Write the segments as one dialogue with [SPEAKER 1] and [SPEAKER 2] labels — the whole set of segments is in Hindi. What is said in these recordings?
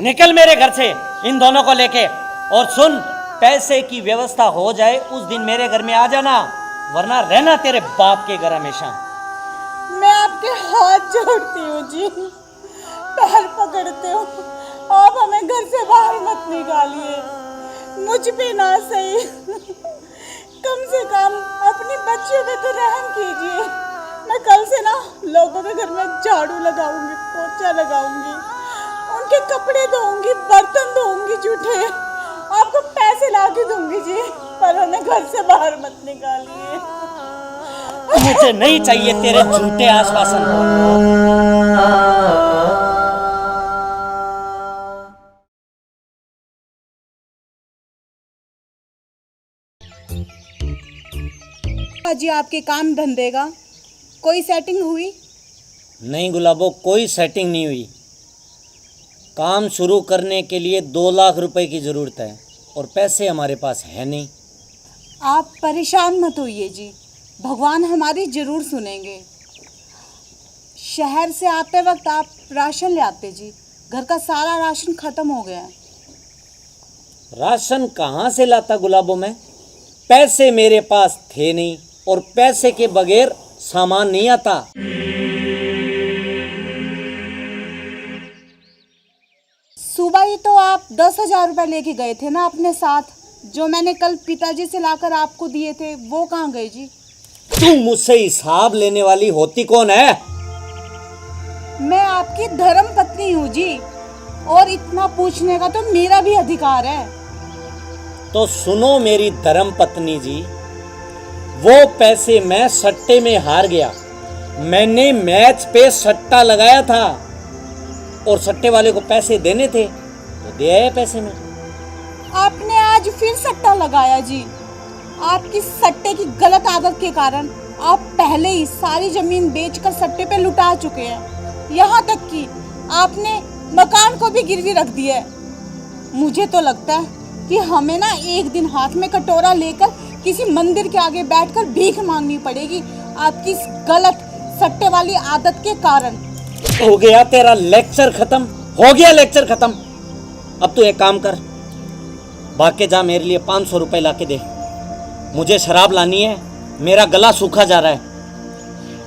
[SPEAKER 1] निकल मेरे घर से इन दोनों को लेके। और सुन, पैसे की व्यवस्था हो जाए उस दिन मेरे घर में आ जाना, वरना रहना तेरे बाप के घर हमेशा।
[SPEAKER 2] मैं आपके हाथ जोड़ती हूँ जी, पैर पकड़ते हो, आप हमें घर से बाहर मत निकालिए। मुझ पे ना सही, कम से कम अपनी बच्चियों पे तो रहम कीजिए। मैं कल से ना लोगों के घर में झाड़ू लगाऊंगी, पोछा लगाऊंगी, उनके कपड़े धोऊंगी, बर्तन धोऊंगी जूठे, आपको पैसे ला के दूंगी जी, पर हमें घर से बाहर मत निकालिए।
[SPEAKER 1] मुझे नहीं चाहिए तेरे झूठे आश्वासन।
[SPEAKER 2] जी आपके काम धंधे का कोई सेटिंग हुई?
[SPEAKER 1] नहीं गुलाबो, कोई सेटिंग नहीं हुई। काम शुरू करने के लिए 2 लाख रुपए की ज़रूरत है और पैसे हमारे पास है नहीं।
[SPEAKER 2] आप परेशान मत होइए जी, भगवान हमारी ज़रूर सुनेंगे। शहर से आते वक्त आप राशन ले आते जी, घर का सारा राशन ख़त्म हो गया है।
[SPEAKER 1] राशन कहाँ से लाता गुलाबो मैं? पैसे मेरे पास थे नहीं और पैसे के बगैर सामान नहीं आता।
[SPEAKER 2] सुबह ही तो आप 10,000 रुपये लेके गए थे ना अपने साथ, जो मैंने कल पिताजी से लाकर आपको दिए थे, वो कहाँ गए जी?
[SPEAKER 1] तू मुझसे हिसाब लेने वाली होती कौन है?
[SPEAKER 2] मैं आपकी धर्म पत्नी हूँ जी, और इतना पूछने का तो मेरा भी अधिकार है।
[SPEAKER 1] तो सुनो मेरी धर्म पत्नी जी, वो पैसे मैं सट्टे में हार गया। मैंने मैच पे सट्टा लगाया था और सट्टे वाले को पैसे देने थे तो दे आए पैसे में।
[SPEAKER 2] आपने आज फिर सट्टा लगाया जी। आपकी सट्टे की गलत आदत के कारण आप पहले ही सारी जमीन बेचकर सट्टे पे लुटा चुके हैं। यहाँ तक कि आपने मकान को भी गिरवी रख दिया है। मुझे तो लगता है कि हमें ना एक दिन हाथ में कटोरा लेकर किसी मंदिर के आगे बैठकर भीख मांगनी पड़ेगी, आपकी इस गलत सट्टे वाली आदत के कारण।
[SPEAKER 1] हो गया तेरा लेक्चर खत्म, हो गया लेक्चर खत्म। अब तू एक काम कर, भाग के जा, मेरे लिए 500 रुपए ला के दे। मुझे शराब लानी है, मेरा गला सूखा जा रहा है।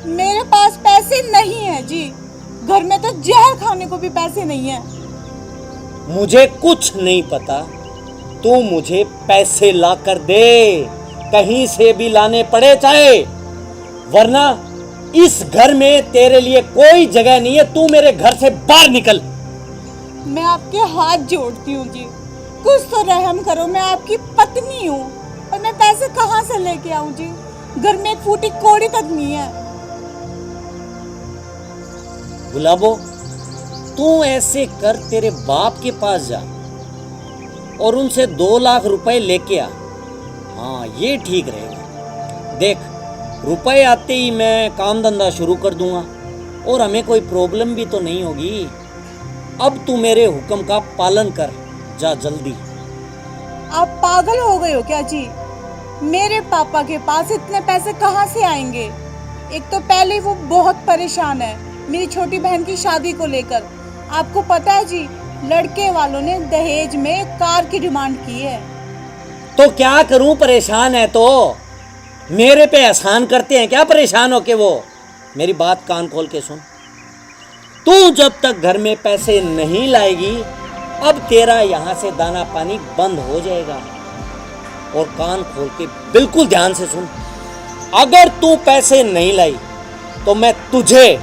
[SPEAKER 2] मेरे पास पैसे नहीं है जी, घर में तो जहर खाने को भी पैसे नहीं है।
[SPEAKER 1] मुझे कुछ नहीं पता, तू मुझे पैसे ला कर दे, कहीं से भी लाने पड़े चाहे, वरना इस घर में तेरे लिए कोई जगह नहीं है। तू मेरे घर से बाहर निकल।
[SPEAKER 2] मैं आपके हाथ जोड़ती हूँ जी, कुछ तो रहम करो। मैं आपकी पत्नी हूँ और मैं पैसे कहाँ से लेके आऊँ जी? घर में एक फूटी कौड़ी तक नहीं है।
[SPEAKER 1] गुलाबो, तू ऐसे कर, तेरे बाप के पास जा और उनसे 2 लाख रुपए लेके आ। हाँ, ये ठीक रहेगा। देख, रुपए आते ही मैं काम धंधा शुरू कर दूंगा और हमें कोई प्रॉब्लम भी तो नहीं होगी। अब तू मेरे हुक्म का पालन कर, जा जल्दी।
[SPEAKER 2] आप पागल हो गए हो क्या जी? मेरे पापा के पास इतने पैसे कहाँ से आएंगे? एक तो पहले वो बहुत परेशान है मेरी छोटी बहन की शादी को लेकर। आपको पता है जी, लड़के वालों ने दहेज में कार की डिमांड की है।
[SPEAKER 1] तो क्या करूं, परेशान है तो मेरे पे एहसान करते हैं क्या परेशान होके वो? मेरी बात कान खोल के सुन, तू जब तक घर में पैसे नहीं लाएगी, अब तेरा यहाँ से दाना पानी बंद हो जाएगा। और कान खोल के बिल्कुल ध्यान से सुन, अगर तू पैसे नहीं लाई तो मैं तुझे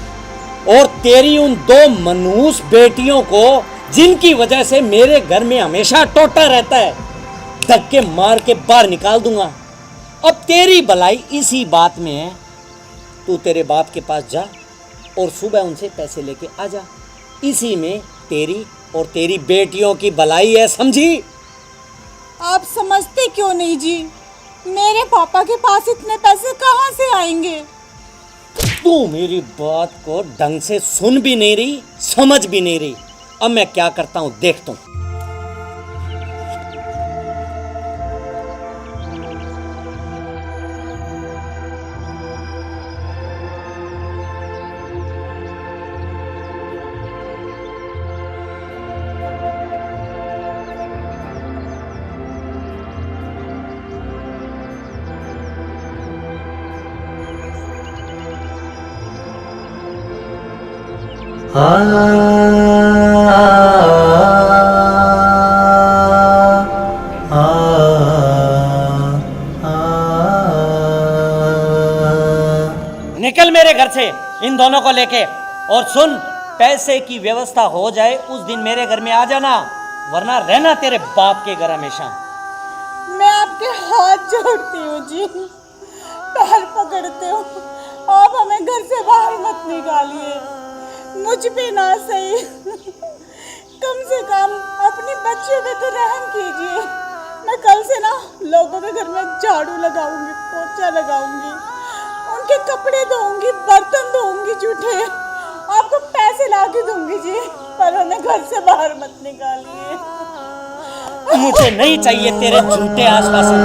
[SPEAKER 1] और तेरी उन 2 मनहूस बेटियों को, जिनकी वजह से मेरे घर में हमेशा टोटा रहता है, धक्के मार के बाहर निकाल दूंगा। अब तेरी भलाई इसी बात में है। तू तेरे बाप के पास जा और सुबह उनसे पैसे लेके आ जा। इसी में तेरी और तेरी बेटियों की भलाई है, समझी?
[SPEAKER 2] आप समझते क्यों नहीं जी? मेरे पापा के पास इतने पैसे कहाँ से आएंगे?
[SPEAKER 1] तू मेरी बात को ढंग से सुन भी नहीं रही, समझ भी नहीं रही। अब मैं क्या करता हूं, देख तू। निकल मेरे घर से इन दोनों को लेके। और सुन, पैसे की व्यवस्था हो जाए उस दिन मेरे घर में आ जाना, वरना रहना तेरे बाप के घर हमेशा।
[SPEAKER 2] मैं आपके हाथ जोड़ती हूँ जी, पैर पकड़ते हो, आप हमें घर से बाहर मत निकालिए। मुझ पे ना सही, कम से कम अपनी बच्चियों पे तो रहम कीजिए। मैं कल से ना लोगों के घर में झाड़ू लगाऊंगी, पोछा लगाऊंगी, उनके कपड़े धोऊंगी, बर्तन धोऊंगी जूठे, आपको पैसे ला के दूंगी जी, पर हमें घर से बाहर मत निकालिए।
[SPEAKER 1] मुझे नहीं चाहिए तेरे झूठे आश्वासन।